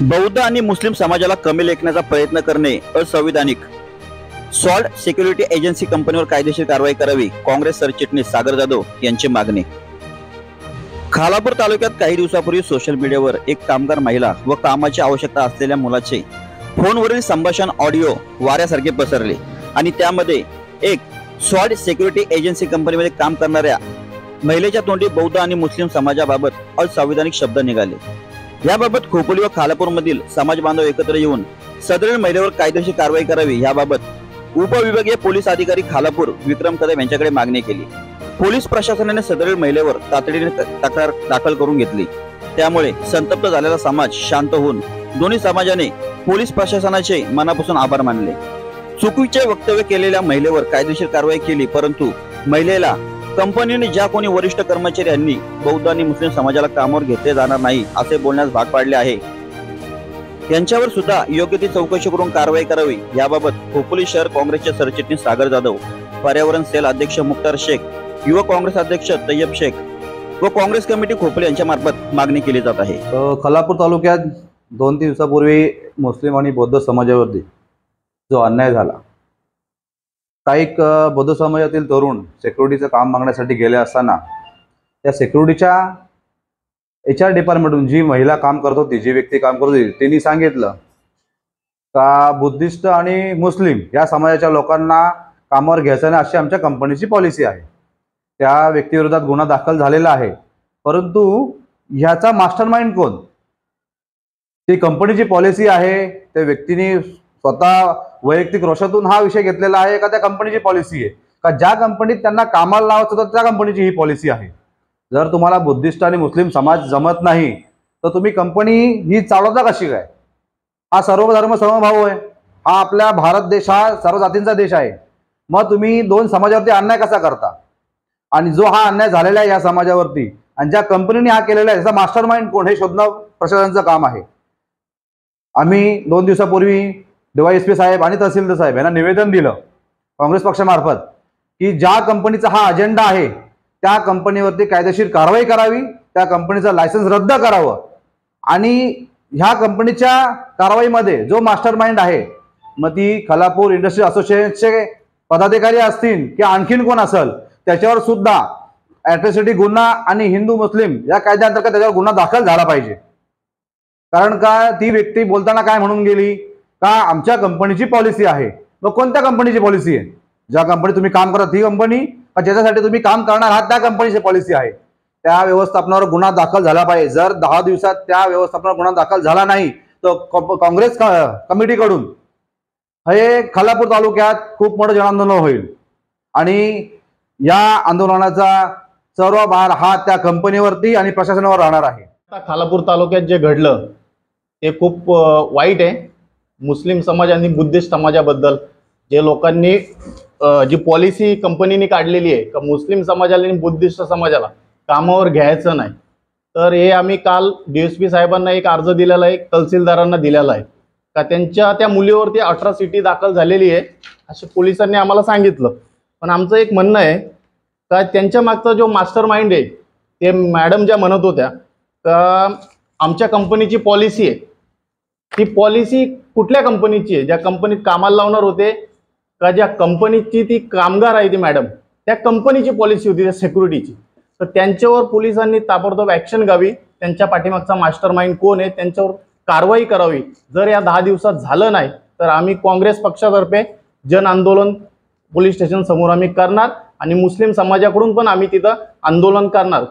बौद्ध आणि मुस्लिम समाजाला कमी लेखण्याचा प्रयत्न करणे असंविधानिक। सॉल्ट सिक्युरिटी एजन्सी कंपनीवर कायदेशीर कारवाई करावी, काँग्रेस सरचिटणीस सागर जाधव यांची मागणी। खालापूर तालुक्यात काही दिवसापूर्वी सोशल मीडियावर एक कामगार महिला व कामाची आवश्यकता असलेल्या मुलाचे फोनवरील संभाषण ऑडिओ वाऱ्यासारखे पसरले आणि त्यामध्ये एक सॉल्ट सिक्युरिटी एजन्सी कंपनीमध्ये काम करणाऱ्या महिलेच्या तोंडी बौद्ध आणि मुस्लिम समाजाबाबत असंविधानिक शब्द निघाले। याबाबत खोपोली व खालापूर मधील समाज बांधव एकत्र येऊन सदरील महिलेवर कायदेशीर कारवाई करावी याबाबत उपविभागीय पोलीस अधिकारी खालापूर विक्रम कदम यांच्याकडे मागणी केली। पोलीस प्रशासनाने सदरील महिलेवर तातडीने तक्रार दाखल करून घेतली। त्यामुळे संतप्त झालेला समाज शांत होऊन दोन्ही समाजाने पोलीस प्रशासनाचे मनापासून आभार मानले। चुकीचे वक्तव्य केलेल्या महिलेवर कायदेशीर कारवाई केली, परंतु महिलेला कंपनीने ज्या कोणी वरिष्ठ कर्मचारी यांनी बौद्ध आणि मुस्लिम समाजाला कामावर घेतले जाणार नाही असे बोलण्यास भाग पाडले आहे, यांच्यावर सुद्धा योग्य ती चौकशी करून कारवाई करावी याबाबत खोपोली शहर काँग्रेसचे सरचिटणीस सागर जाधव, पर्यावरण सेल अध्यक्ष मुख्तार शेख, युवा काँग्रेस अध्यक्ष तय्यब शेख व काँग्रेस कमिटी खोपोली यांच्या मार्फत मागणी केली जात आहे। खालापूर तालुक्यात 2-3 दिवसापूर्वी मुस्लिम आणि बौद्ध समाजावरती जो अन्याय झाला, काही बौद्ध समाजातील तरुण सिक्युरिटीचं काम मागण्यासाठी गेले असताना त्या सिक्युरिटीच्या HR डिपार्टमेंटून जी महिला काम करत होती, जी व्यक्ती काम करत होती, त्यांनी सांगितलं का बुद्धिस्ट आणि मुस्लिम या समाजाच्या लोकांना कामावर घ्यायचं नाही अशी आमच्या कंपनीची पॉलिसी आहे। त्या व्यक्तीविरोधात गुन्हा दाखल झालेला आहे, परंतु ह्याचा मास्टरमाइंड कोण? ती कंपनीची पॉलिसी आहे, त्या व्यक्तीने स्वतः वैयक्तिक रोषातून हा विषय घेतलेला आहे का त्या कंपनीची पॉलिसी आहे का ज्या कंपनीत त्यांना कामाला लावायचं होतं त्या कंपनीची ही पॉलिसी आहे? जर तुम्हाला बुद्धिस्ट आणि मुस्लिम समाज जमत नाही तर तुम्ही कंपनी ही चालवता कशी काय? हा सर्व धर्म समभाव आहे, हा आपल्या भारत देश हा सर्व जातींचा देश आहे, मग तुम्ही दोन समाजावरती अन्याय कसा करता? आणि जो हा अन्याय झालेला आहे या समाजावरती आणि ज्या कंपनीने हा केलेला आहे त्याचा मास्टरमाइंड कोण हे शोधणं प्रशासनाचं काम आहे। आम्ही 2 दिवसापूर्वी DYSP साहेब आणि तहसीलदार साहेब यांना निवेदन दिलं काँग्रेस पक्षामार्फत की ज्या कंपनीचा हा अजेंडा आहे त्या कंपनीवरती कायदेशीर कारवाई करावी, त्या कंपनीचं लायसन्स रद्द करावं आणि ह्या कंपनीच्या कारवाईमध्ये जो मास्टरमाइंड आहे, मग ती खालापूर इंडस्ट्री असोसिएशनचे पदाधिकारी असतील की आणखीन कोण असेल, त्याच्यावर सुद्धा ॲट्रॉसिटी गुन्हा आणि हिंदू मुस्लिम या कायद्याअंतर्गत त्याच्यावर गुन्हा दाखल झाला पाहिजे। कारण का ती व्यक्ती बोलताना काय म्हणून गेली का आमच्या कंपनीची पॉलिसी आहे। मग कोणत्या कंपनीची पॉलिसी आहे? ज्या कंपनी तुम्ही काम करत ती कंपनी का ज्याच्यासाठी तुम्ही काम करणार आहात त्या कंपनीची पॉलिसी आहे? त्या व्यवस्थापनावर गुन्हा दाखल झाला पाहिजे। जर 10 दिवसात त्या व्यवस्थापनावर गुन्हा दाखल झाला नाही तर काँग्रेस कमिटीकडून हे खालापूर तालुक्यात खूप मोठं जनआंदोलन होईल आणि या आंदोलनाचा सर्व भार हा त्या कंपनीवरती आणि प्रशासनावर राहणार आहे। खालापूर तालुक्यात जे घडलं ते खूप वाईट आहे। मुस्लिम समाज आणि बुद्धिस्ट समाजाबद्दल जे लोकांनी जी पॉलिसी कंपनीने काढलेली आहे का मुस्लिम समाजाला आणि बुद्धिस्ट समाजाला कामावर घ्यायचं नाही, तर हे आम्ही काल DSP साहेबांना एक अर्ज दिलेला आहे, तहसीलदारांना दिलेला आहे का त्यांच्या त्या मुलीवरती अट्रॉसिटी दाखल झालेली आहे असे पोलिसांनी आम्हाला सांगितलं। पण आमचं एक म्हणणं आहे का त्यांच्या मागचा जो मास्टरमाइंड आहे ते मॅडम ज्या म्हणत होत्या का आमच्या कंपनीची पॉलिसी आहे, ती पॉलिसी कुठल्या कंपनीची आहे? ज्या कंपनीत कामाला लावणार होते का ज्या कंपनीची ती कामगार आहे ती मॅडम, त्या कंपनीची पॉलिसी होती त्या सिक्युरिटीची, तर त्यांच्यावर पोलिसांनी ताबडतोब ॲक्शन घ्यावी। त्यांच्या पाठीमागचा मास्टरमाइंड कोण आहे त्यांच्यावर कारवाई करावी। जर या 10 दिवसात झालं नाही तर आम्ही काँग्रेस पक्षातर्फे जन आंदोलन पोलीस स्टेशन समोर आम्ही करणार आणि मुस्लिम समाजाकडून पण आम्ही तिथं आंदोलन करणार।